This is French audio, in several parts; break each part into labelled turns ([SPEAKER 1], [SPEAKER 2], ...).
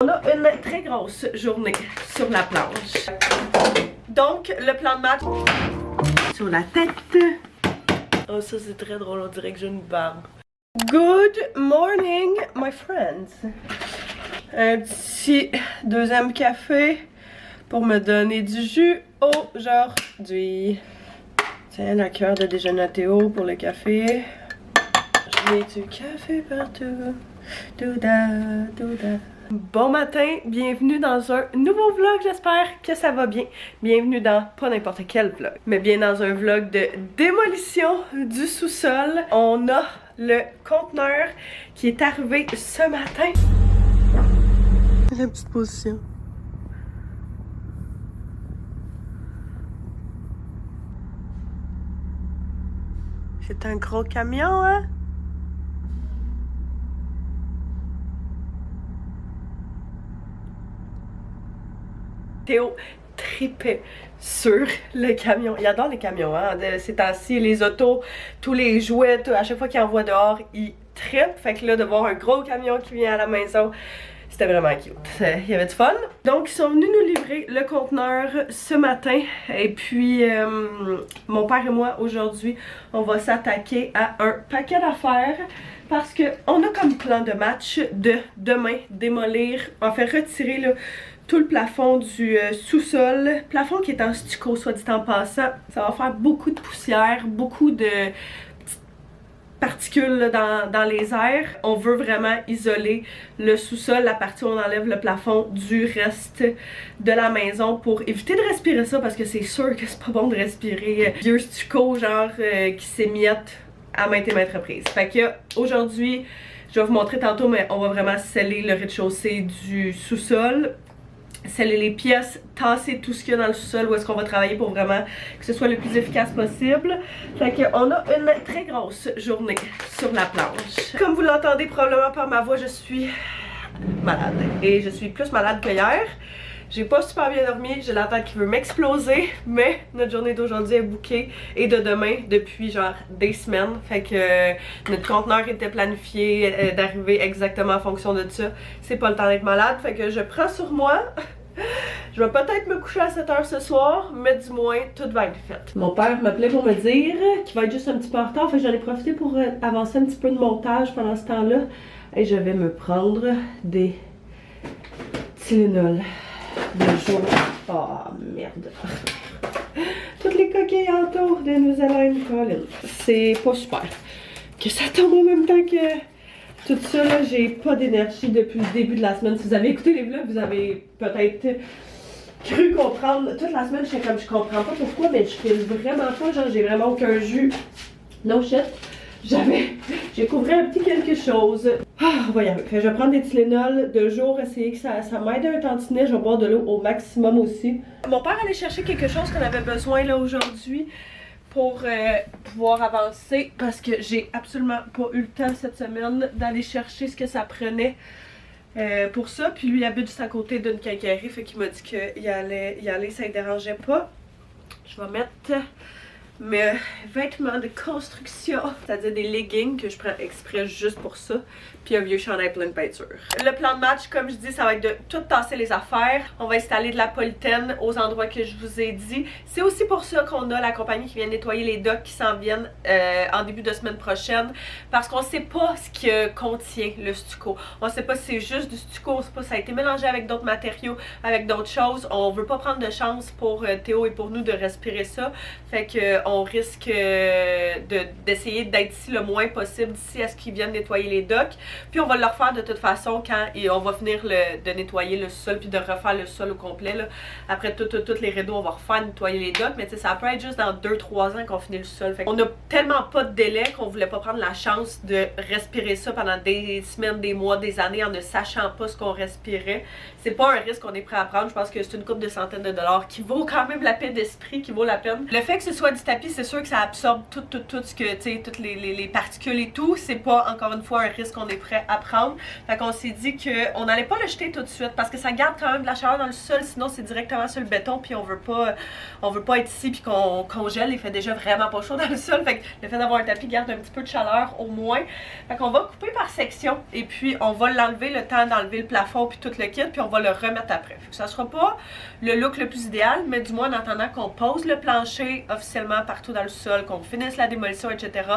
[SPEAKER 1] On a une très grosse journée sur la planche. Donc, le plan de match sur la tête. Oh, ça c'est très drôle, on dirait que j'ai une barbe. Good morning, my friends. Un petit deuxième café pour me donner du jus aujourd'hui. Tiens, la cœur de déjeuner à Théo pour le café. J'ai du café partout. Douda, douda. Bon matin, bienvenue dans un nouveau vlog, j'espère que ça va bien. Bienvenue dans pas n'importe quel vlog, mais bien dans un vlog de démolition du sous-sol. On a le conteneur qui est arrivé ce matin. La petite position. C'est un gros camion, hein? Théo tripait sur le camion. Il adore les camions, hein? Ces temps-ci, les autos, tous les jouets, à chaque fois qu'il envoie dehors, il trippe. Fait que là, de voir un gros camion qui vient à la maison, c'était vraiment cute. Il y avait du fun. Donc, ils sont venus nous livrer le conteneur ce matin. Et puis, mon père et moi, aujourd'hui, on va s'attaquer à un paquet d'affaires. Parce qu'on a comme plan de match de demain démolir, en fait retirer là, tout le plafond du sous-sol. Plafond qui est en stucco, soit dit en passant. Ça va faire beaucoup de poussière, beaucoup de petites particules là, dans les airs. On veut vraiment isoler le sous-sol, la partie où on enlève le plafond du reste de la maison pour éviter de respirer ça parce que c'est sûr que c'est pas bon de respirer vieux stucco genre qui s'émiette à maintes et maintes reprises. Fait que aujourd'hui, je vais vous montrer tantôt, mais on va vraiment sceller le rez-de-chaussée du sous-sol. Sceller les pièces, tasser tout ce qu'il y a dans le sous-sol où est-ce qu'on va travailler pour vraiment que ce soit le plus efficace possible. Fait qu'on a une très grosse journée sur la planche. Comme vous l'entendez probablement par ma voix, je suis malade. Et je suis plus malade que hier. J'ai pas super bien dormi, j'ai la tête qui veut m'exploser, mais notre journée d'aujourd'hui est bookée et de demain depuis genre des semaines. Fait que notre conteneur était planifié d'arriver exactement en fonction de ça. C'est pas le temps d'être malade, fait que je prends sur moi. Je vais peut-être me coucher à 7 h ce soir, mais du moins, tout va être fait. Mon père m'appelait pour me dire qu'il va être juste un petit peu en retard, fait que j'en ai profité pour avancer un petit peu de montage pendant ce temps-là. Et je vais me prendre des Tylenol. Le jour. Oh merde. Toutes les coquilles autour de Nouvelle-Zélande, Colin. C'est pas super. Que ça tombe en même temps que tout ça, là, j'ai pas d'énergie depuis le début de la semaine. Si vous avez écouté les vlogs, vous avez peut-être cru comprendre. Toute la semaine, j'étais comme je comprends pas pourquoi, mais je file vraiment pas. Genre, j'ai vraiment aucun jus. No shit. J'ai couvert un petit quelque chose. Ah, on va y arriver. Je vais prendre des Tylenol de jour, essayer que ça m'aide un tantinet. Je vais boire de l'eau au maximum aussi. Mon père allait chercher quelque chose qu'on avait besoin là aujourd'hui pour pouvoir avancer parce que j'ai absolument pas eu le temps cette semaine d'aller chercher ce que ça prenait pour ça. Puis lui il habite juste à côté d'une quincaillerie, fait qu'il m'a dit qu'il allait y aller, ça ne dérangeait pas. Je vais mettre mes vêtements de construction, c'est-à-dire des leggings que je prends exprès juste pour ça, puis un vieux chandail plein de peinture. Le plan de match, comme je dis, ça va être de tout tasser les affaires. On va installer de la polythène aux endroits que je vous ai dit. C'est aussi pour ça qu'on a la compagnie qui vient nettoyer les docks qui s'en viennent en début de semaine prochaine, parce qu'on sait pas ce que contient le stucco. On sait pas si c'est juste du stucco, on sait pas si ça a été mélangé avec d'autres matériaux, avec d'autres choses. On veut pas prendre de chance pour Théo et pour nous de respirer ça, fait que on risque d'essayer d'être ici le moins possible d'ici à ce qu'ils viennent nettoyer les docks. Puis on va le refaire de toute façon quand on va finir de nettoyer le sol puis de refaire le sol au complet. Là. Après tous les rideaux, on va refaire nettoyer les docks. Mais tu sais, ça peut être juste dans 2-3 ans qu'on finit le sol. Fait on a tellement pas de délai qu'on voulait pas prendre la chance de respirer ça pendant des semaines, des mois, des années en ne sachant pas ce qu'on respirait. C'est pas un risque qu'on est prêt à prendre. Je pense que c'est une couple de centaines de dollars qui vaut quand même la peine d'esprit, qui vaut la peine. Le fait que ce soit du tapis tapis, c'est sûr que ça absorbe tout ce que, tu sais, toutes les particules et tout. C'est pas, encore une fois, un risque qu'on est prêt à prendre. Fait qu'on s'est dit qu'on n'allait pas le jeter tout de suite parce que ça garde quand même de la chaleur dans le sol, sinon c'est directement sur le béton, puis on veut pas être ici puis qu'on congèle, il fait déjà vraiment pas chaud dans le sol. Fait que le fait d'avoir un tapis garde un petit peu de chaleur au moins. Fait qu'on va couper par section et puis on va l'enlever le temps d'enlever le plafond puis tout le kit, puis on va le remettre après. Fait que ça sera pas le look le plus idéal, mais du moins en attendant qu'on pose le plancher officiellement partout dans le sol, qu'on finisse la démolition, etc.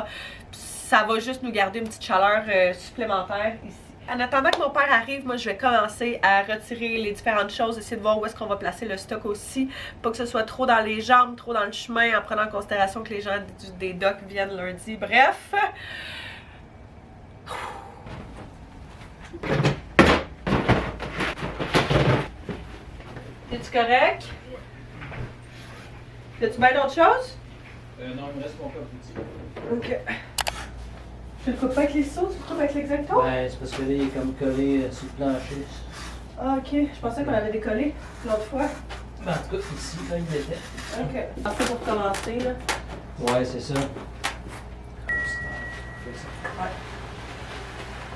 [SPEAKER 1] Ça va juste nous garder une petite chaleur supplémentaire ici. En attendant que mon père arrive, moi je vais commencer à retirer les différentes choses, essayer de voir où est-ce qu'on va placer le stock aussi, pas que ce soit trop dans les jambes, trop dans le chemin, en prenant en considération que les gens des docks viennent lundi. Bref. Es-tu correct? As-tu bien d'autres choses?
[SPEAKER 2] Non, il me reste mon cœur petit.
[SPEAKER 1] Ok. Tu le coupes pas avec les sauts? Tu le coupes avec l'exacto?
[SPEAKER 2] Ouais, c'est parce que là, il est comme collé sur le plancher.
[SPEAKER 1] Ah, ok. Je pensais qu'on avait décollé l'autre fois.
[SPEAKER 2] Mais en tout cas, ici, là, il était.
[SPEAKER 1] Ok. C'est pour commencer, là.
[SPEAKER 2] Ouais, c'est ça.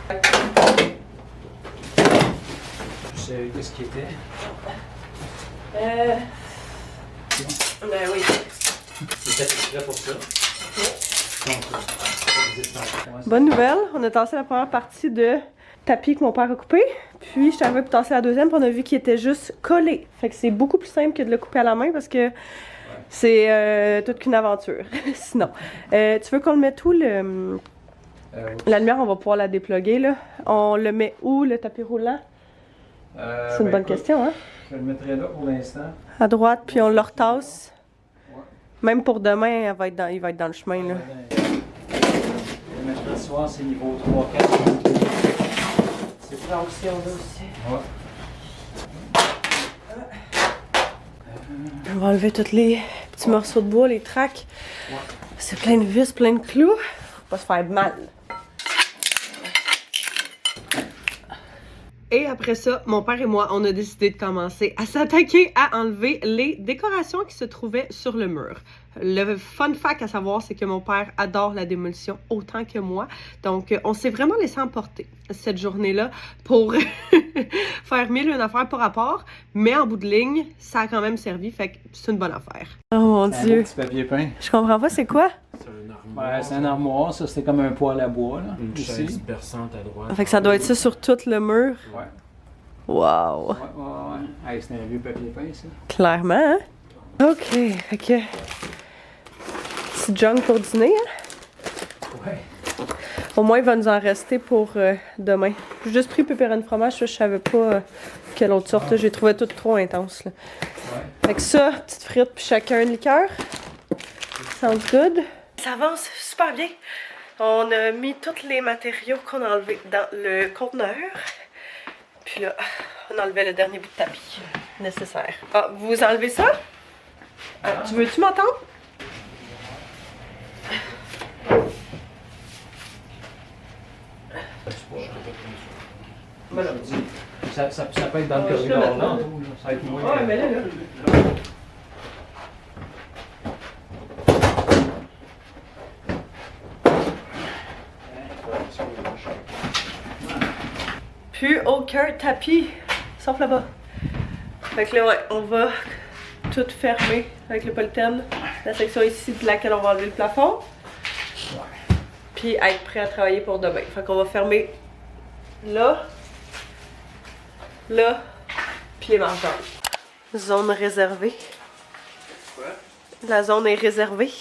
[SPEAKER 1] Ouais.
[SPEAKER 2] Je sais qu'est-ce qu'il était.
[SPEAKER 1] Ben oui.
[SPEAKER 2] C'était exprès pour ça.
[SPEAKER 1] Bonne nouvelle, on a tassé la première partie de tapis que mon père a coupé. Puis je suis arrivée pour tasser la deuxième, puis on a vu qu'il était juste collé. Fait que c'est beaucoup plus simple que de le couper à la main parce que c'est toute qu'une aventure. Sinon, tu veux qu'on le mette où le... La lumière, on va pouvoir la dépluguer là. On le met où le tapis roulant? C'est une bonne question, hein?
[SPEAKER 2] Je le mettrai là pour l'instant.
[SPEAKER 1] À droite, puis on le retasse. Ouais. Même pour demain, il va être dans le chemin là.
[SPEAKER 2] Le soir, c'est niveau 3-4. C'est ça aussi, on a aussi. Ouais.
[SPEAKER 1] On va enlever tous les petits morceaux de bois, les tracs. Ouais. C'est plein de vis, plein de clous. Faut pas se faire mal. Et après ça, mon père et moi, on a décidé de commencer à s'attaquer à enlever les décorations qui se trouvaient sur le mur. Le fun fact à savoir, c'est que mon père adore la démolition autant que moi. Donc, on s'est vraiment laissé emporter cette journée-là pour faire 1001 affaires par rapport. Mais en bout de ligne, ça a quand même servi, fait que c'est une bonne affaire. Oh mon Dieu!
[SPEAKER 2] Un petit papier peint.
[SPEAKER 1] Je comprends pas, c'est quoi?
[SPEAKER 3] C'est un armoire.
[SPEAKER 2] Ouais, c'est un armoire, ça, c'était comme un poêle à bois, là.
[SPEAKER 3] Une
[SPEAKER 2] ici.
[SPEAKER 3] chaise perçante à droite.
[SPEAKER 1] Fait que ça doit être ça sur tout le mur.
[SPEAKER 2] Ouais.
[SPEAKER 1] Wow!
[SPEAKER 2] Ouais. Hey, c'est un vieux papier peint, ça.
[SPEAKER 1] Clairement, hein? Ok, fait que... Petit junk pour dîner, hein?
[SPEAKER 2] Ouais.
[SPEAKER 1] Au moins, il va nous en rester pour demain. J'ai juste pris pepperoni fromage, ça, je savais pas quelle autre sorte. J'ai trouvé tout trop intense, là.
[SPEAKER 2] Ouais.
[SPEAKER 1] Fait que ça, petite frite, puis chacun une liqueur. Sounds good. Ça avance super bien. On a mis tous les matériaux qu'on a enlevés dans le conteneur. Puis là, on enlevait le dernier bout de tapis nécessaire. Ah, vous enlevez ça? Tu veux-tu m'entendre?
[SPEAKER 2] Voilà. Ça peut être dans le corridor là, ça va être moins.
[SPEAKER 1] Ouais, mais là. Plus aucun tapis, sauf là-bas. Fait que là, ouais, on va tout fermer avec le polythène. La section ici de laquelle on va enlever le plafond. Puis être prêt à travailler pour demain. Fait qu'on va fermer là, là, puis les marqueurs. Zone réservée.
[SPEAKER 2] Quoi?
[SPEAKER 1] La zone est réservée.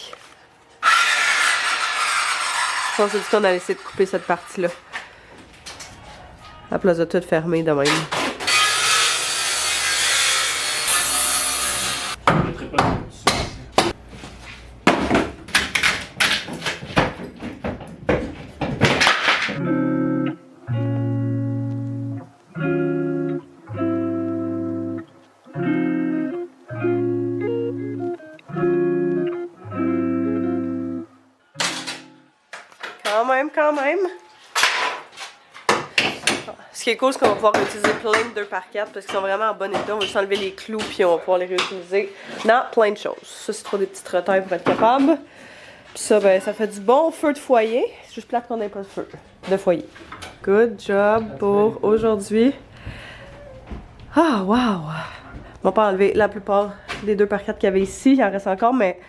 [SPEAKER 1] On s'est dit qu'on allait essayer de couper cette partie-là. À place de tout fermer de même.
[SPEAKER 3] Je mettrai pas de dessus.
[SPEAKER 1] Quand même. Ce qui est cool, c'est qu'on va pouvoir utiliser plein de 2x4 parce qu'ils sont vraiment en bon état. On va juste enlever les clous puis on va pouvoir les réutiliser dans plein de choses. Ça, c'est trop des petites retailles pour être capable. Puis ça, ben, ça fait du bon feu de foyer. C'est juste plate qu'on n'ait pas de feu de foyer. Good job pour aujourd'hui. Ah, wow! On va pas enlever la plupart des 2x4 qu'il y avait ici. Il en reste encore, mais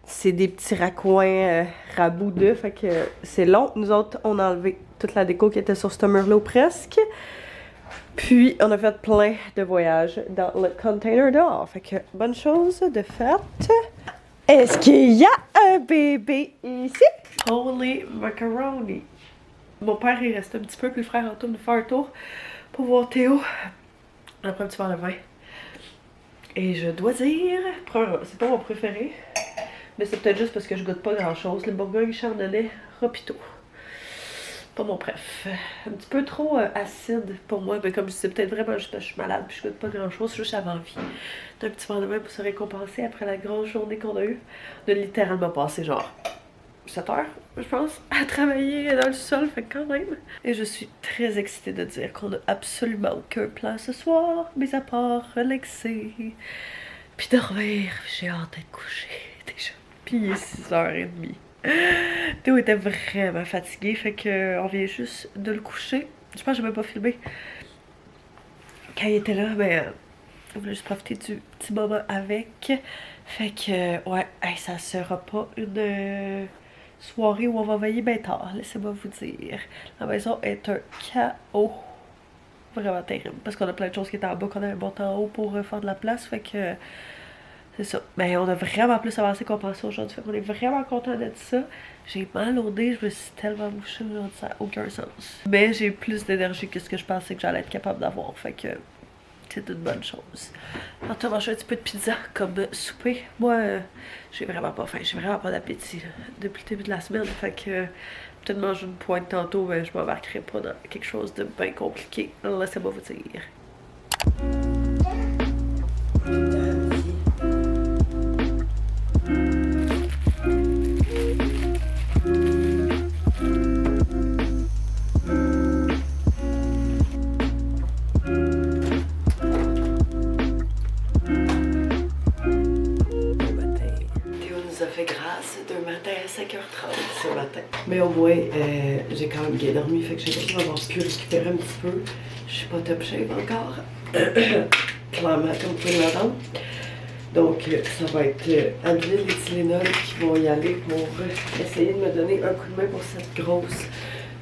[SPEAKER 1] c'est des petits raccoins raboudeux. Fait que c'est long. Nous autres, on a enlevé toute la déco qui était sur ce mur-là ou presque. Puis, on a fait plein de voyages dans le container dehors. Fait que, bonne chose de faite. Est-ce qu'il y a un bébé ici? Holy macaroni! Mon père, il reste un petit peu, puis le frère retourne nous faire un tour pour voir Théo. Après un petit verre de vin. Et je dois dire, c'est pas mon préféré, mais c'est peut-être juste parce que je goûte pas grand-chose. Le Bourgogne Chardonnay Ropito. Pas mon préf. Un petit peu trop acide pour moi, mais comme je disais, peut-être vraiment juste parce que je suis malade puis je goûte pas grand-chose, juste j'avais envie d'un petit verre de vin pour se récompenser après la grosse journée qu'on a eue. De littéralement passer genre 7 heures, je pense, à travailler dans le sol, fait quand même. Et je suis très excitée de dire qu'on a absolument aucun plan ce soir, mis à part relaxer, puis dormir. J'ai hâte d'être couchée déjà. Puis il est 6h30. Théo était vraiment fatigué, fait que on vient juste de le coucher. Je pense que j'ai même pas filmé quand il était là, mais on voulait juste profiter du petit moment avec. Fait que, ouais, hey, ça sera pas une soirée où on va veiller bien tard, laissez-moi vous dire. La maison est un chaos. Vraiment terrible, parce qu'on a plein de choses qui étaient en bas, qu'on avait monté en haut pour faire de la place, fait que c'est ça. Mais on a vraiment plus avancé qu'on pensait aujourd'hui, fait qu'on est vraiment content d'être ça. J'ai mal au nez, je me suis tellement mouchée aujourd'hui, ça n'a aucun sens. Mais j'ai plus d'énergie que ce que je pensais que j'allais être capable d'avoir, fait que c'est une bonne chose. On va manger un petit peu de pizza comme souper. Moi, j'ai vraiment pas faim, j'ai vraiment pas d'appétit depuis le début de la semaine. Fait que peut-être manger une pointe tantôt, mais je m'embarquerai pas dans quelque chose de bien compliqué. Alors laissez-moi vous dire. Ce matin. Mais au moins, j'ai quand même bien dormi, fait que j'ai besoin d'avoir pu récupérer un petit peu. Je suis pas top shape encore. Clairement, comme vous pouvez l'entendre. Donc, ça va être Advil et Tylenol qui vont y aller pour essayer de me donner un coup de main pour cette grosse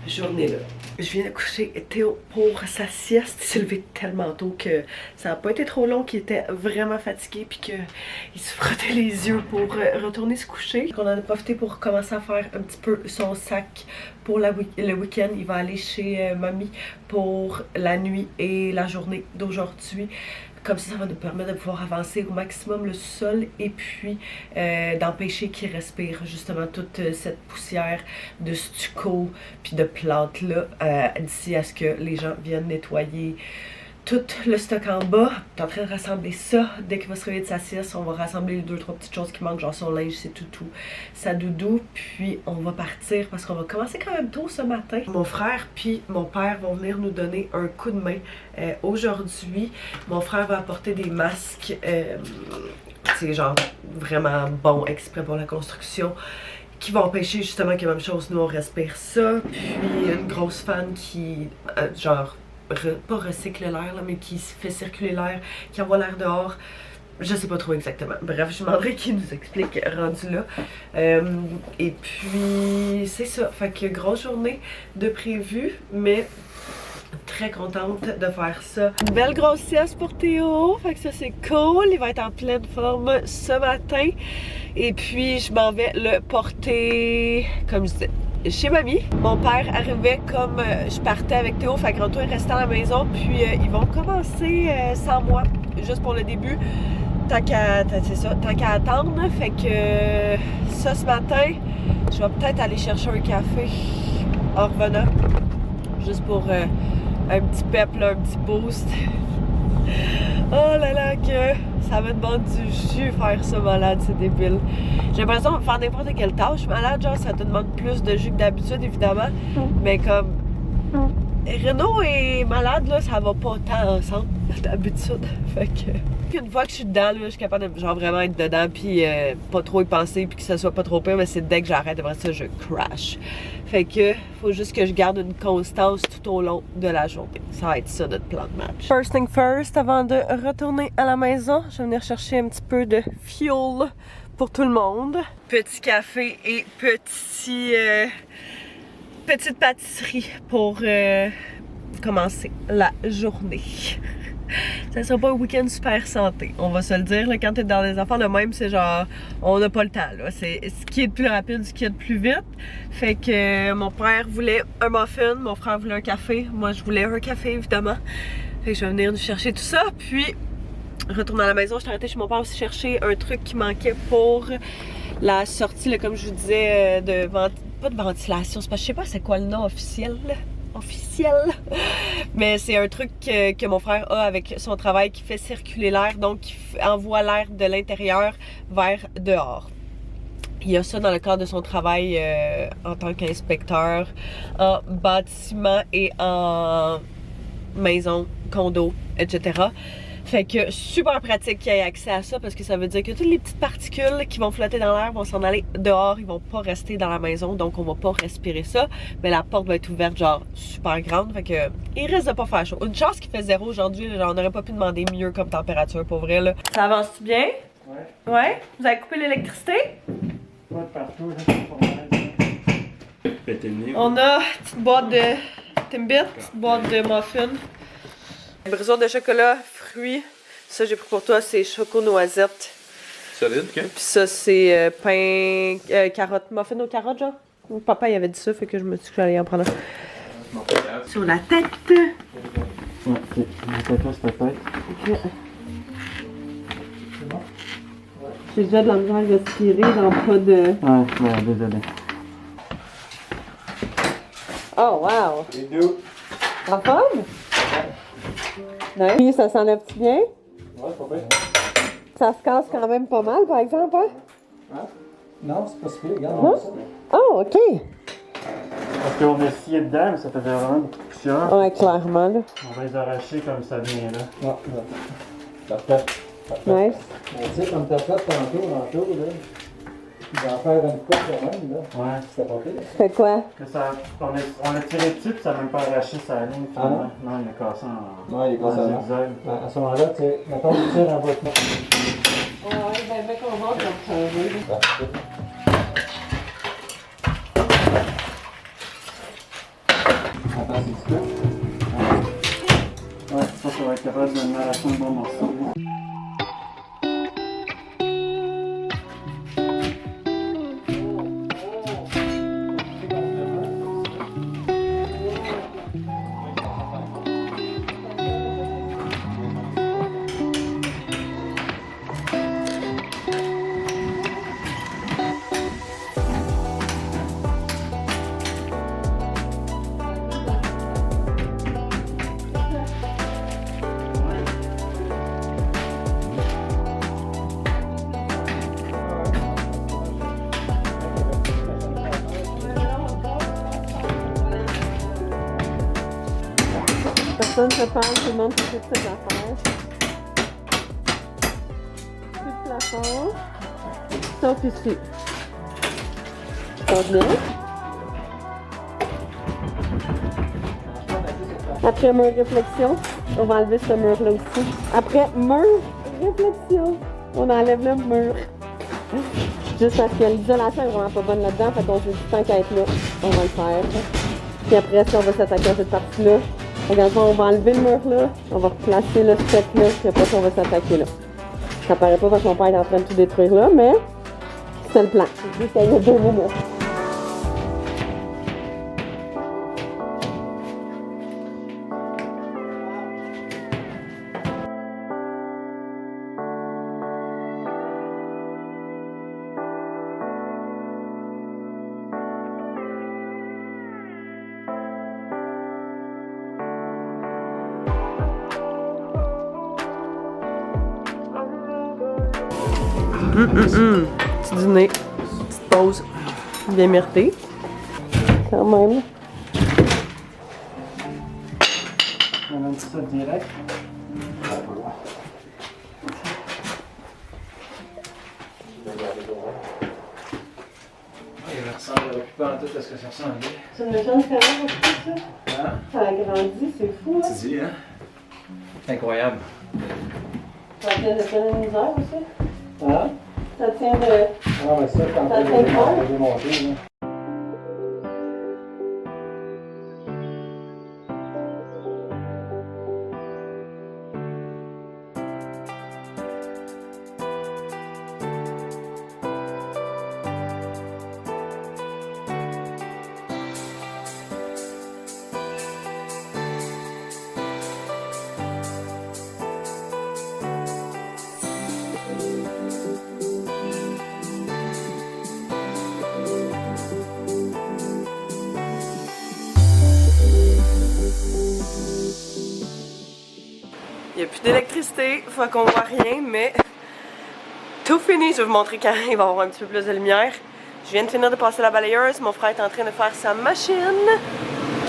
[SPEAKER 1] journée-là. Je viens de coucher Théo pour sa sieste. Il s'est levé tellement tôt que ça n'a pas été trop long, qu'il était vraiment fatigué puis qu'il se frottait les yeux pour retourner se coucher. On en a profité pour commencer à faire un petit peu son sac pour le week-end. Il va aller chez mamie pour la nuit et la journée d'aujourd'hui. Comme ça va nous permettre de pouvoir avancer au maximum le sol et puis d'empêcher qu'il respire justement toute cette poussière de stucco puis de plantes là d'ici à ce que les gens viennent nettoyer tout le stock en bas. Je suis en train de rassembler ça. Dès qu'il va se réveiller de sa sieste, on va rassembler les 2-3 petites choses qui manquent, genre son linge, c'est tout, sa doudou. Puis on va partir parce qu'on va commencer quand même tôt ce matin. Mon frère puis mon père vont venir nous donner un coup de main aujourd'hui. Mon frère va apporter des masques, c'est genre vraiment bon, exprès pour la construction, qui vont empêcher justement que la même chose, nous on respire ça. Puis une grosse fan qui, genre, pas recycle l'air, mais qui fait circuler l'air, qui envoie l'air dehors. Je sais pas trop exactement. Bref, je demanderai qu'il nous explique rendu là. Et puis, c'est ça. Fait que grosse journée de prévu, mais très contente de faire ça. Une belle grosse sieste pour Théo. Fait que ça, c'est cool. Il va être en pleine forme ce matin. Et puis, je m'en vais le porter, comme je disais, chez mamie. Mon père arrivait comme je partais avec Théo, fait que Antoine restait à la maison, puis ils vont commencer sans moi, juste pour le début, tant qu'à attendre. Fait que ça, ce matin, je vais peut-être aller chercher un café en revenant, juste pour un petit pep, là, un petit boost. Oh là là, que ça me demande du jus faire ça, malade, c'est débile. J'ai l'impression de faire n'importe quelle tâche malade, genre ça te demande plus de jus que d'habitude, évidemment. Mais comme Renaud est malade, là, ça va pas tant ensemble, d'habitude. Fait que, une fois que je suis dedans, là, je suis capable de genre vraiment être dedans, puis pas trop y penser, puis que ça soit pas trop pire, mais c'est dès que j'arrête, après ça, je crash. Fait que, faut juste que je garde une constance tout au long de la journée. Ça va être ça, notre plan de match. First thing first, avant de retourner à la maison, je vais venir chercher un petit peu de fuel pour tout le monde. Petit café et petite pâtisserie pour commencer la journée. Ça sera pas un week-end super santé, on va se le dire. Là, quand t'es dans les affaires de même, c'est genre, on n'a pas le temps. C'est ce qui est le plus rapide, ce qui est le plus vite. Fait que mon père voulait un muffin, mon frère voulait un café. Moi, je voulais un café, évidemment. Fait que je vais venir nous chercher tout ça. Puis, retourner à la maison, je suis arrêtée chez mon père aussi chercher un truc qui manquait pour la sortie, là, comme je vous disais, pas de ventilation, c'est parce que je sais pas c'est quoi le nom officiel. Mais c'est un truc que mon frère a avec son travail qui fait circuler l'air, donc qui envoie l'air de l'intérieur vers dehors. Il y a ça dans le cadre de son travail en tant qu'inspecteur en bâtiment et en maison, condo, etc. Fait que super pratique qu'il ait accès à ça parce que ça veut dire que toutes les petites particules qui vont flotter dans l'air vont s'en aller dehors, ils vont pas rester dans la maison, donc on va pas respirer ça. Mais la porte va être ouverte genre super grande, fait que il risque de pas faire chaud. Une chance qu'il fait 0 aujourd'hui, on n'aurait pas pu demander mieux comme température pour vrai là. Ça avance-tu bien?
[SPEAKER 2] Ouais.
[SPEAKER 1] Ouais? Vous avez coupé l'électricité?
[SPEAKER 2] Pas de partout, là, c'est pas mal.
[SPEAKER 3] Péter le nez.
[SPEAKER 1] On a une petite boîte de Timbit, petite boîte de muffins. Brisure de chocolat, fruits. Ça, j'ai pris pour toi, c'est choco-noisette.
[SPEAKER 3] Solide, ok.
[SPEAKER 1] Puis ça, c'est pain, carotte, muffin aux carottes, genre. Mon papa, il avait dit ça, fait que je me suis dit que j'allais en prendre un. Sur la tête.
[SPEAKER 2] Ouais, ok. Je te casse ta tête.
[SPEAKER 1] Ok. J'ai déjà de la misère à respirer dans pas de...
[SPEAKER 2] Ouais, désolé.
[SPEAKER 1] Oh, wow!
[SPEAKER 2] Les deux.
[SPEAKER 1] En forme? Ouais. Puis ça s'enlève-tu bien?
[SPEAKER 2] Ouais, pas bien.
[SPEAKER 1] Ça se casse quand même pas mal, par exemple, hein?
[SPEAKER 2] Hein? Non, c'est pas si pire, regarde.
[SPEAKER 1] Non? Oh, ok!
[SPEAKER 2] Parce qu'on a scié dedans, mais ça faisait vraiment beaucoup de poussière.
[SPEAKER 1] Ouais, clairement, là.
[SPEAKER 2] On va les arracher comme ça vient là. Ouais. Parfait.
[SPEAKER 1] Nice.
[SPEAKER 4] Tu sais, comme t'as fait tantôt, là, tu vas en faire une coupe quand même, là.
[SPEAKER 2] Ouais.
[SPEAKER 4] C'était pas pire.
[SPEAKER 1] Fait quoi?
[SPEAKER 2] Que ça, on a tiré dessus puis ça n'a même pas arraché sa ligne finalement. Non, il est cassé en.
[SPEAKER 4] Non, il est cassé en
[SPEAKER 2] zigzag.
[SPEAKER 4] À ce moment-là, tu sais, mettons, tu tires en votre main.
[SPEAKER 1] Ouais, ben, mec, on va changer.
[SPEAKER 4] Attends, c'est tu
[SPEAKER 2] Ouais, ça va être capable de me arracher un bon morceau.
[SPEAKER 1] Personne se parle, tout le monde fait ses affaires. Plus de plafond. Sauf ici. On venait. Après mur réflexion, on va enlever ce mur-là aussi. Après mur réflexion, on enlève le mur. Juste parce que l'isolation est vraiment pas bonne là-dedans, fait qu'on se dit tant qu'à être là, on va le faire. Puis après, si on veut s'attaquer à cette partie-là, regarde, on va enlever le mur là, on va replacer le spec là, puis après on va s'attaquer là. Ça paraît pas parce que mon père est en train de tout détruire là, mais c'est le plan. Juste il y a 2 minutes. Petit dîner, petite pause, bien méritée. Quand même.
[SPEAKER 2] ça direct. Il ressemble pas en tout à ce que ça ressemblait.
[SPEAKER 1] C'est une légende quand même, ça?
[SPEAKER 2] Hein?
[SPEAKER 1] Ça a grandi, c'est fou, hein?
[SPEAKER 2] Tu dis, hein? Incroyable.
[SPEAKER 1] Ça tient de pleine misère aussi.
[SPEAKER 4] Hein?
[SPEAKER 1] Ça tient de...
[SPEAKER 4] Ah, mais ça, quand
[SPEAKER 1] Ça
[SPEAKER 4] tu
[SPEAKER 1] fait peur?
[SPEAKER 4] l'as démonté, là.
[SPEAKER 1] Il n'y a plus d'électricité, faut qu'on voit rien, mais tout fini. Je vais vous montrer quand il va y avoir un petit peu plus de lumière. Je viens de finir de passer la balayeuse. Mon frère est en train de faire sa machine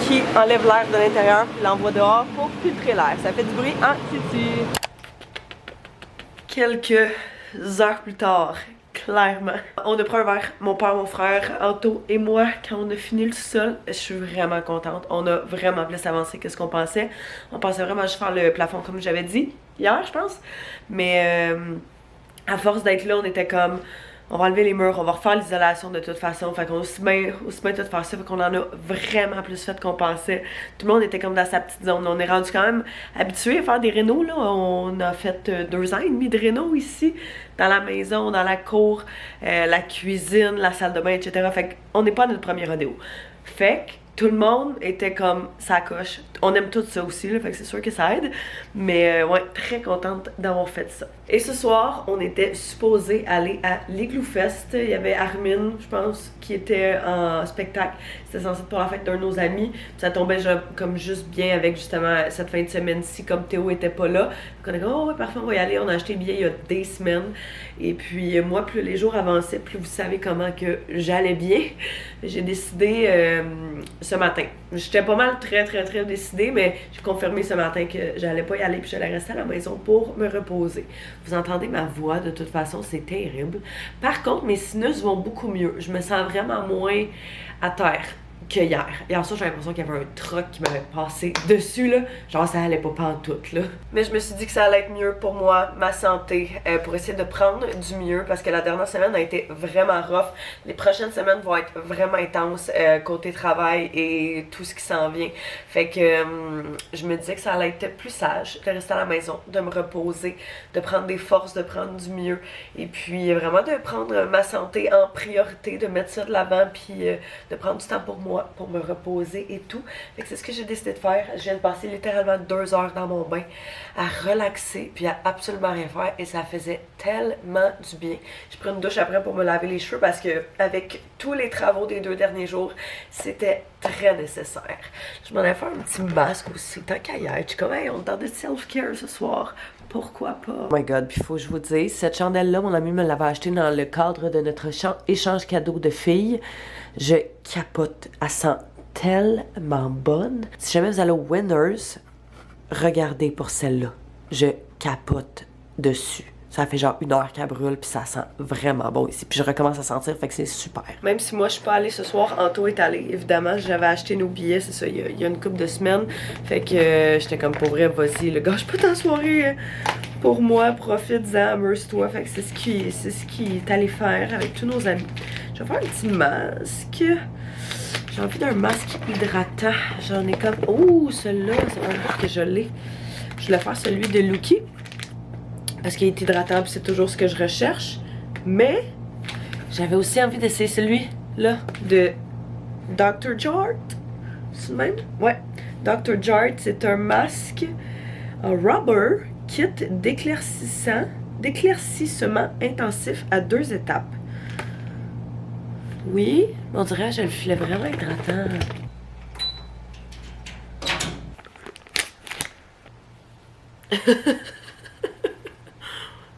[SPEAKER 1] qui enlève l'air de l'intérieur et l'envoie dehors pour filtrer l'air. Ça fait du bruit en titi. Quelques heures plus tard, clairement, on a pris un verre, mon père, mon frère, Anto et moi, quand on a fini le sol. Je suis vraiment contente. On a vraiment plus avancé que ce qu'on pensait. On pensait vraiment juste faire le plafond comme j'avais dit hier, je pense. Mais à force d'être là, on était comme, on va enlever les murs, on va refaire l'isolation de toute façon. Fait qu'on a aussi bien tout faire ça. Fait qu'on en a vraiment plus fait qu'on pensait. Tout le monde était comme dans sa petite zone. On est rendu quand même habitué à faire des rénaux, là. On a fait 2 ans et demi de rénaux ici, dans la maison, dans la cour, la cuisine, la salle de bain, etc. Fait qu'on n'est pas à notre premier rodéo. Fait que tout le monde était comme ça coche. On aime tout ça aussi, là, fait que c'est sûr que ça aide. Mais ouais, très contente d'avoir fait ça. Et ce soir, on était supposé aller à l'Igloo Fest. Il y avait Armin, je pense, qui était en spectacle. C'était censé être pour la fête d'un de nos amis. Ça tombait comme juste bien avec justement cette fin de semaine-ci, comme Théo était pas là. Donc on a dit, oh ouais, parfait, on va y aller. On a acheté le billet il y a des semaines. Et puis moi, plus les jours avançaient, plus vous savez comment que j'allais bien. J'ai décidé ce matin. J'étais pas mal très décidée, mais j'ai confirmé ce matin que j'allais pas y aller puis j'allais rester à la maison pour me reposer. Vous entendez ma voix, de toute façon, c'est terrible. Par contre, mes sinus vont beaucoup mieux. Je me sens vraiment moins à terre que hier. Hier soir, j'ai l'impression qu'il y avait un truck qui m'avait passé dessus, là. Genre, ça allait pas pantoute, là. Mais je me suis dit que ça allait être mieux pour moi, ma santé, pour essayer de prendre du mieux, parce que la dernière semaine a été vraiment rough. Les prochaines semaines vont être vraiment intenses, côté travail et tout ce qui s'en vient. Fait que je me disais que ça allait être plus sage de rester à la maison, de me reposer, de prendre des forces, de prendre du mieux, et puis vraiment de prendre ma santé en priorité, de mettre ça de l'avant, puis de prendre du temps pour moi, pour me reposer et tout. Fait que c'est ce que j'ai décidé de faire. Je viens de passer littéralement 2 heures dans mon bain à relaxer puis à absolument rien faire et ça faisait tellement du bien. J'ai pris une douche après pour me laver les cheveux parce que avec tous les travaux des 2 derniers jours, c'était très nécessaire. Je m'en ai fait un petit masque aussi, tant qu'à y être. Je suis comme, hey, on est dans de self-care ce soir. Pourquoi pas? Oh my god, puis faut que je vous dise, cette chandelle-là, mon ami me l'avait achetée dans le cadre de notre échange cadeau de filles. Je capote, elle sent tellement bonne. Si jamais vous allez au Winners, regardez pour celle-là. Je capote dessus. Ça fait genre 1 heure qu'elle brûle, puis ça sent vraiment bon ici. Puis je recommence à sentir, fait que c'est super. Même si moi je suis pas allée ce soir, Anto est allé. Évidemment, j'avais acheté nos billets, c'est ça, il y a une couple de semaines. Fait que j'étais comme pour vrai, vas-y, le gars, je peux ta soirée pour moi, profite-en, amuse-toi. Fait que c'est ce qui est allé faire avec tous nos amis. Je vais faire un petit masque. J'ai envie d'un masque hydratant. J'en ai comme. Oh, celui-là, c'est un que je l'ai. Je voulais faire celui de Lucky. Parce qu'il est hydratant, puis c'est toujours ce que je recherche. Mais j'avais aussi envie d'essayer celui-là de Dr. Jart. C'est le même? Ouais. Dr. Jart, c'est un masque en rubber kit d'éclaircissement intensif à 2 étapes. Oui, on dirait que je le filais vraiment hydratant.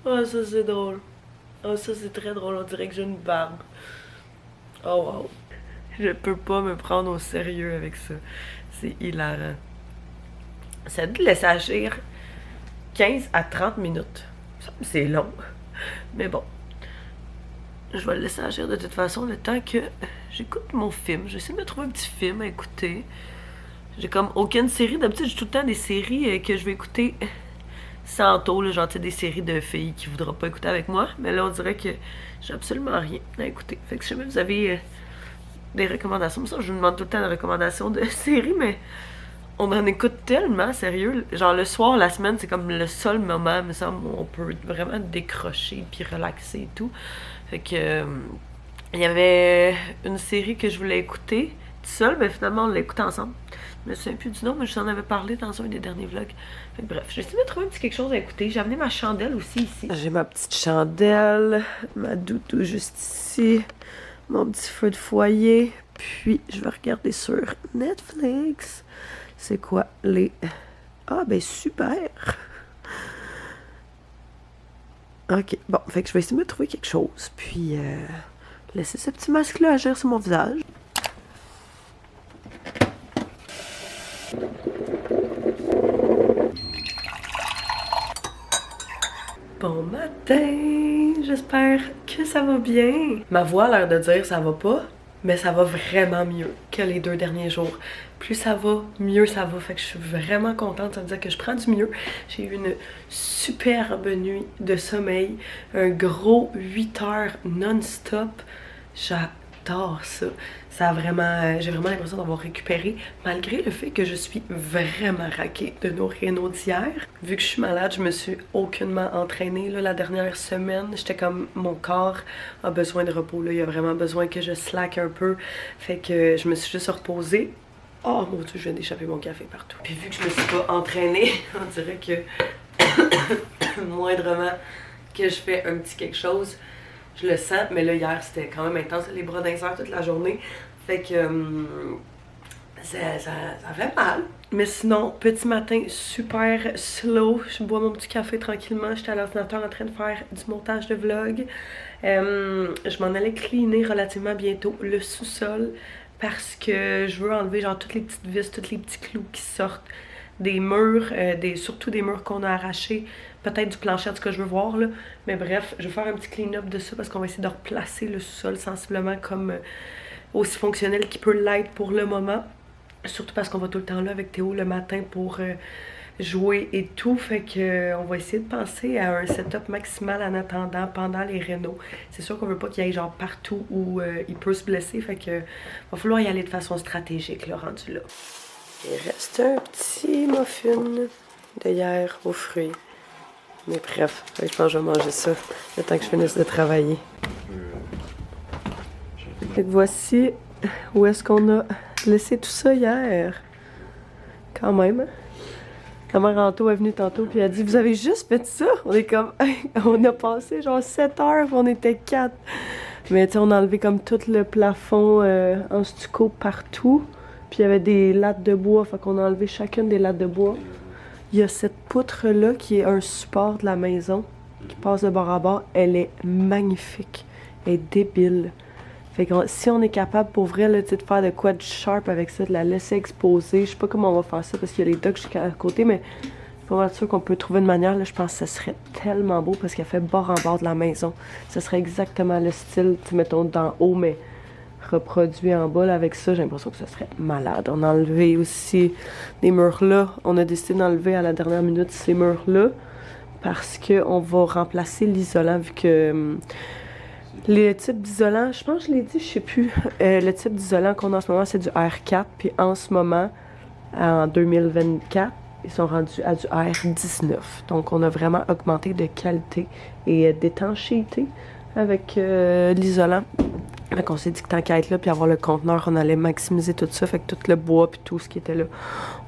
[SPEAKER 1] Oh, ça c'est drôle. Oh, ça c'est très drôle. On dirait que j'ai une barbe. Oh, wow. Je peux pas me prendre au sérieux avec ça. C'est hilarant. Ça dit de laisser agir 15 à 30 minutes. C'est long. Mais bon. Je vais le laisser agir de toute façon le temps que j'écoute mon film. J'essaie de me trouver un petit film à écouter. J'ai comme aucune série. D'habitude, j'ai tout le temps des séries que je vais écouter sans tôt. Genre, tu sais, des séries de filles qui ne voudront pas écouter avec moi. Mais là, on dirait que j'ai absolument rien à écouter. Fait que je sais pas si vous avez des recommandations. Ça, je vous demande tout le temps des recommandations de séries, mais on en écoute tellement, sérieux. Genre, le soir, la semaine, c'est comme le seul moment, me semble, où on peut vraiment décrocher puis relaxer et tout. Fait que il y avait une série que je voulais écouter tout seul, mais finalement on l'a écouté ensemble. Je me souviens plus du nom, mais je t'en avais parlé dans un des derniers vlogs. Fait que bref, j'ai essayé de trouver un petit quelque chose à écouter. J'ai amené ma chandelle aussi ici. J'ai ma petite chandelle, ma doudou juste ici, mon petit feu de foyer. Puis je vais regarder sur Netflix. C'est quoi les... Ah ben super! Ok, bon, fait que je vais essayer de me trouver quelque chose, puis laisser ce petit masque-là agir sur mon visage. Bon matin, j'espère que ça va bien. Ma voix a l'air de dire ça va pas, mais ça va vraiment mieux que les 2 derniers jours. Plus ça va, mieux ça va. Fait que je suis vraiment contente. Ça veut dire que je prends du mieux. J'ai eu une superbe nuit de sommeil. Un gros 8 heures non-stop. J'adore ça. Ça a vraiment... j'ai vraiment l'impression d'avoir récupéré. Malgré le fait que je suis vraiment raquée de nos rénaux d'hier. Vu que je suis malade, je me suis aucunement entraînée. Là, la dernière semaine, j'étais comme... Mon corps a besoin de repos. Là. Il a vraiment besoin que je slack un peu. Fait que je me suis juste reposée. Oh mon Dieu, je viens d'échapper mon café partout. Puis vu que je me suis pas entraînée, on dirait que moindrement que je fais un petit quelque chose, je le sens. Mais là, hier, c'était quand même intense, les bras d'un toute la journée. Fait que ça fait mal. Mais sinon, petit matin super slow. Je bois mon petit café tranquillement. J'étais à l'ordinateur en train de faire du montage de vlog. Je m'en allais cleaner relativement bientôt le sous-sol. Parce que je veux enlever genre toutes les petites vis, tous les petits clous qui sortent des murs, surtout des murs qu'on a arrachés, peut-être du plancher, en tout cas je veux voir là. Mais bref, je vais faire un petit clean-up de ça parce qu'on va essayer de replacer le sous-sol sensiblement comme aussi fonctionnel qu'il peut l'être pour le moment. Surtout parce qu'on va tout le temps là avec Théo le matin pour jouer et tout. Fait que on va essayer de penser à un setup maximal en attendant pendant les rénaux. C'est sûr qu'on veut pas qu'il y ait genre partout où il peut se blesser. Fait que va falloir y aller de façon stratégique là, rendu là. Il reste un petit muffin de hier aux fruits. Mais bref, je pense que je vais manger ça le temps que je finisse de travailler. Fait que voici où est-ce qu'on a laissé tout ça hier. Quand même. La mère Anto est venue tantôt puis elle a dit « Vous avez juste fait ça? » On est comme... on a passé genre 7 heures puis on était 4. Mais tu sais, on a enlevé comme tout le plafond en stucco partout. Puis il y avait des lattes de bois, fait qu'on a enlevé chacune des lattes de bois. Il y a cette poutre-là qui est un support de la maison, qui passe de bord à bord. Elle est magnifique. Elle est débile. Fait que si on est capable pour vrai là, de faire de quoi de sharp avec ça, de la laisser exposer, je sais pas comment on va faire ça parce qu'il y a les docks jusqu'à côté, mais je suis pas sûre qu'on peut trouver une manière. Là, je pense que ça serait tellement beau parce qu'elle fait bord en bord de la maison. Ça serait exactement le style, mettons, d'en haut, mais reproduit en bas là, avec ça. J'ai l'impression que ça serait malade. On a enlevé aussi les murs là. On a décidé d'enlever à la dernière minute ces murs là parce qu'on va remplacer l'isolant vu que... les types d'isolants, je pense que je l'ai dit, je sais plus. Le type d'isolant qu'on a en ce moment, c'est du R4. Puis en ce moment, en 2024, ils sont rendus à du R19. Donc on a vraiment augmenté de qualité et d'étanchéité avec l'isolant. Fait qu'on s'est dit que tant qu'à être là puis avoir le conteneur, on allait maximiser tout ça. Fait que tout le bois puis tout ce qui était là,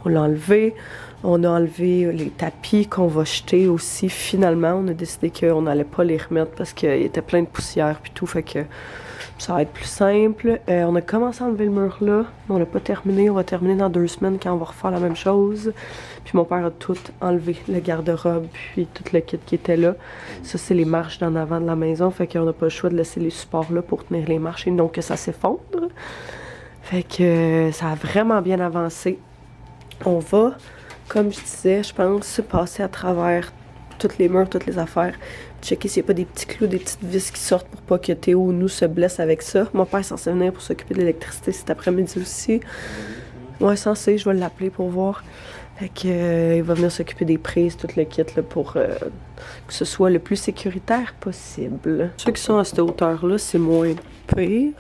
[SPEAKER 1] on l'a enlevé. On a enlevé les tapis qu'on va jeter aussi. Finalement, on a décidé qu'on n'allait pas les remettre parce qu'il était plein de poussière puis tout. Fait que ça va être plus simple. On a commencé à enlever le mur là. Mais on n'a pas terminé. On va terminer dans 2 semaines quand on va refaire la même chose. Puis mon père a tout enlevé. Le garde-robe puis tout le kit qui était là. Ça, c'est les marches d'en avant de la maison. Fait qu'on n'a pas le choix de laisser les supports là pour tenir les marches et donc que ça s'effondre. Fait que ça a vraiment bien avancé. On va comme je disais, je pense passer à travers toutes les murs, toutes les affaires, checker s'il n'y a pas des petits clous, des petites vis qui sortent pour pas que Théo ou nous se blesse avec ça. Mon père est censé venir pour s'occuper de l'électricité cet après-midi aussi. Ouais, censé, je vais l'appeler pour voir. Fait que, il va venir s'occuper des prises, tout le kit, là, pour que ce soit le plus sécuritaire possible. Ceux qui sont à cette hauteur-là, c'est moins pire.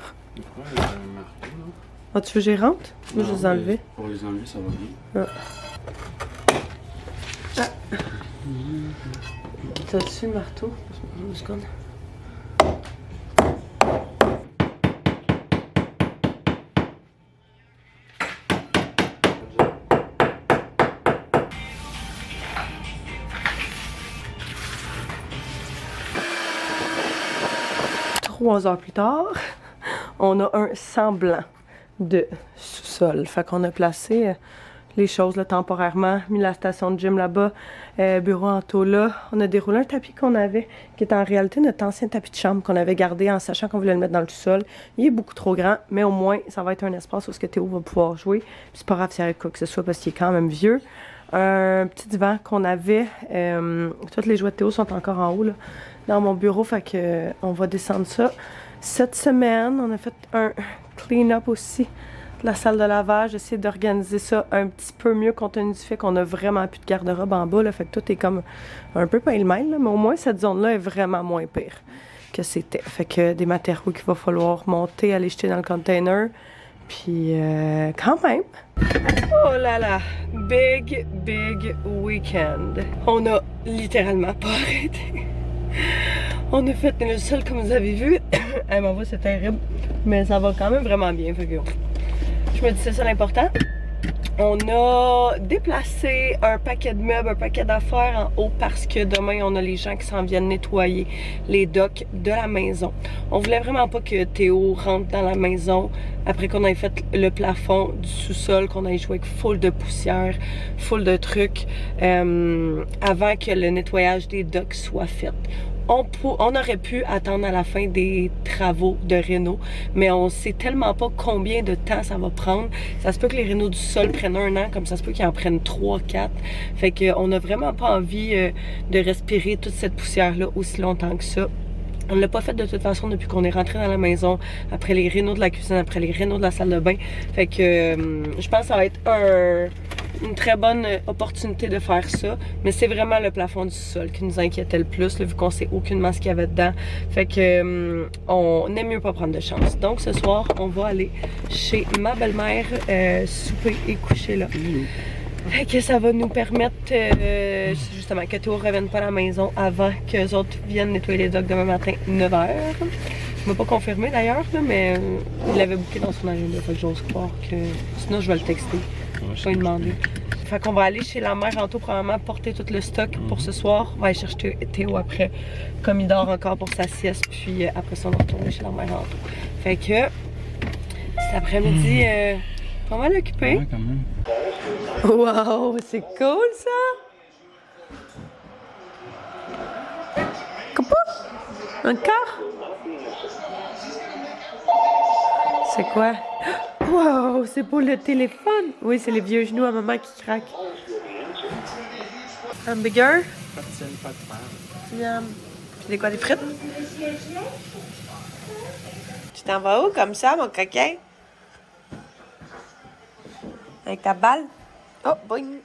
[SPEAKER 1] Ah, tu veux que j'y rentre? Moi, je les ai enlevés.
[SPEAKER 3] Pour les enlever, ça va bien.
[SPEAKER 1] Ah. T'as-tu le marteau? Une seconde. Trois heures plus tard, on a un semblant de sous-sol. Fait qu'on a placé les choses là, temporairement, mis la station de gym là-bas, bureau en taux là. On a déroulé un tapis qu'on avait, qui est en réalité notre ancien tapis de chambre qu'on avait gardé en sachant qu'on voulait le mettre dans le sous-sol. Il est beaucoup trop grand, mais au moins, ça va être un espace où Théo va pouvoir jouer. Puis c'est pas grave s'il arrive quoi que ce soit parce qu'il est quand même vieux. Un petit divan qu'on avait, tous les jouets de Théo sont encore en haut là, dans mon bureau, fait que on va descendre ça. Cette semaine, on a fait un clean-up aussi de la salle de lavage, essayer d'organiser ça un petit peu mieux compte tenu du fait qu'on a vraiment plus de garde-robe en bas, là, fait que tout est comme un peu pêle-mêle, là, mais au moins cette zone-là est vraiment moins pire que c'était. Fait que des matériaux qu'il va falloir monter, aller jeter dans le container, puis quand même. Oh là là, big weekend. On a littéralement pas arrêté. On a fait le sol comme vous avez vu. Ma voix c'est terrible, mais ça va quand même vraiment bien. Fait que je me dis c'est ça l'important. On a déplacé un paquet de meubles, un paquet d'affaires en haut parce que demain on a les gens qui s'en viennent nettoyer les docks de la maison. On voulait vraiment pas que Théo rentre dans la maison après qu'on ait fait le plafond du sous-sol, qu'on ait joué avec full de poussière, full de trucs, avant que le nettoyage des docks soit fait. On aurait pu attendre à la fin des travaux de réno, mais on sait tellement pas combien de temps ça va prendre. Ça se peut que les rénos du sol prennent 1 an, comme ça se peut qu'ils en prennent 3, 4. Fait qu'on n'a vraiment pas envie de respirer toute cette poussière-là aussi longtemps que ça. On ne l'a pas fait de toute façon depuis qu'on est rentré dans la maison, après les rénaux de la cuisine, après les rénaux de la salle de bain. Fait que je pense que ça va être une très bonne opportunité de faire ça. Mais c'est vraiment le plafond du sol qui nous inquiétait le plus, là, vu qu'on sait aucunement ce qu'il y avait dedans. Fait que on aime mieux pas prendre de chance. Donc ce soir, on va aller chez ma belle-mère souper et coucher là. Fait que ça va nous permettre justement que Théo ne revienne pas à la maison avant qu'eux autres viennent nettoyer les docks demain matin 9h. Je ne m'a pas confirmé d'ailleurs, mais il l'avait booké dans son agenda. Fait que j'ose croire que. Sinon, je vais le texter. Je vais lui demander. Fait qu'on va aller chez la mère en tout, probablement porter tout le stock pour ce soir. On va aller chercher Théo après, comme il dort encore pour sa sieste. Puis après ça, on va retourner chez la mère en tout. Fait que cet après-midi, pas mal occupé.
[SPEAKER 3] Ouais, quand même.
[SPEAKER 1] Wow, c'est cool ça! Coucou! Encore? C'est quoi? Wow, c'est pour le téléphone! Oui, c'est les vieux genoux à maman qui craquent. Hamburger?
[SPEAKER 3] Pas de faire.
[SPEAKER 1] Miam. C'est quoi, des frites? Tu t'en vas où comme ça, mon coquin? Avec ta balle? Oh, boing!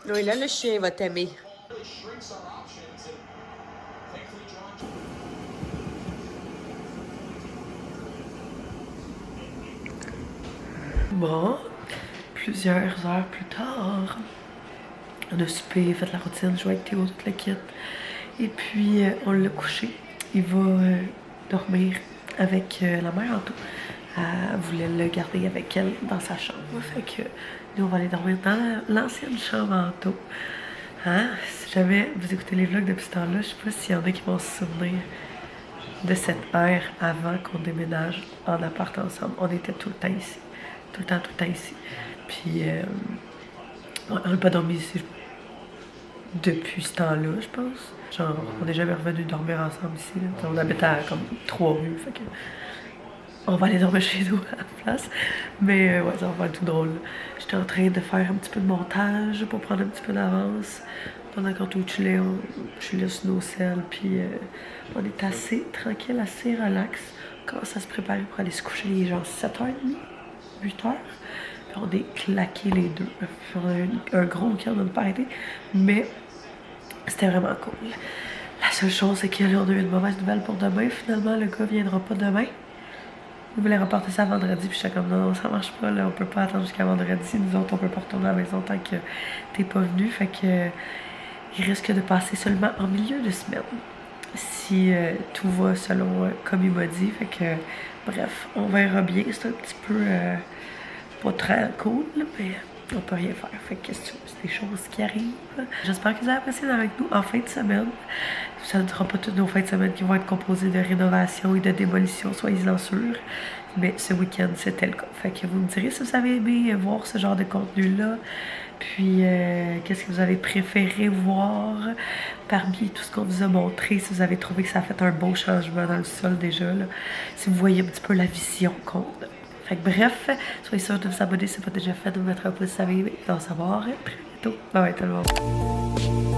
[SPEAKER 1] Oui, là, le chien va t'aimer. Bon, plusieurs heures plus tard, on a soupé, fait la routine, joué avec Théo, toute l'équipe. Et puis, on l'a couché. Il va dormir avec la mère en tout. Elle voulait le garder avec elle dans sa chambre. Fait que nous, on va aller dormir dans l'ancienne chambre en tout. Hein? Si jamais vous écoutez les vlogs depuis ce temps-là, je sais pas s'il y en a qui vont se souvenir de cette ère avant qu'on déménage en appart ensemble. On était tout le temps ici. Tout le temps ici. Puis, on n'a pas dormi ici depuis ce temps-là, je pense. Genre, on n'est jamais revenu dormir ensemble ici. Là. On habite à comme 3 rues. Fait que on va aller dormir chez nous à la place. Mais ouais, ça va être tout drôle. J'étais en train de faire un petit peu de montage pour prendre un petit peu d'avance. Pendant qu'on chillait sur nos selles, puis on est assez tranquille, assez relax. On commence à se préparer pour aller se coucher, il est genre 7h30, 8h. Puis on est claqués les deux. Puis on a eu un gros week-end, on n'a pas arrêté. Mais c'était vraiment cool. La seule chose, c'est qu'on a eu une mauvaise nouvelle pour demain. Finalement, le gars viendra pas demain. Il voulait reporter ça vendredi, puis j'étais comme non, ça marche pas, là, on peut pas attendre jusqu'à vendredi. Nous autres, on peut pas retourner à la maison tant que t'es pas venu. Fait que il risque de passer seulement en milieu de semaine. Si tout va selon comme il m'a dit. Fait que bref, on verra bien. C'est un petit peu pas très cool, là, mais on peut rien faire. Fait que c'est des choses qui arrivent. J'espère que vous avez apprécié d'être avec nous en fin de semaine. Ça ne sera pas toutes nos fins de semaine qui vont être composées de rénovation et de démolition, soyez-en sûrs. Mais ce week-end, c'était le cas. Fait que vous me direz si vous avez aimé voir ce genre de contenu-là. Puis, qu'est-ce que vous avez préféré voir parmi tout ce qu'on vous a montré, si vous avez trouvé que ça a fait un beau changement dans le sol déjà, là. Si vous voyez un petit peu la vision qu'on a. Fait que bref, soyez sûrs de vous abonner si ce n'est pas déjà fait, de vous mettre un pouce si vous savez, d'en savoir très bientôt. Bye bye tout le monde.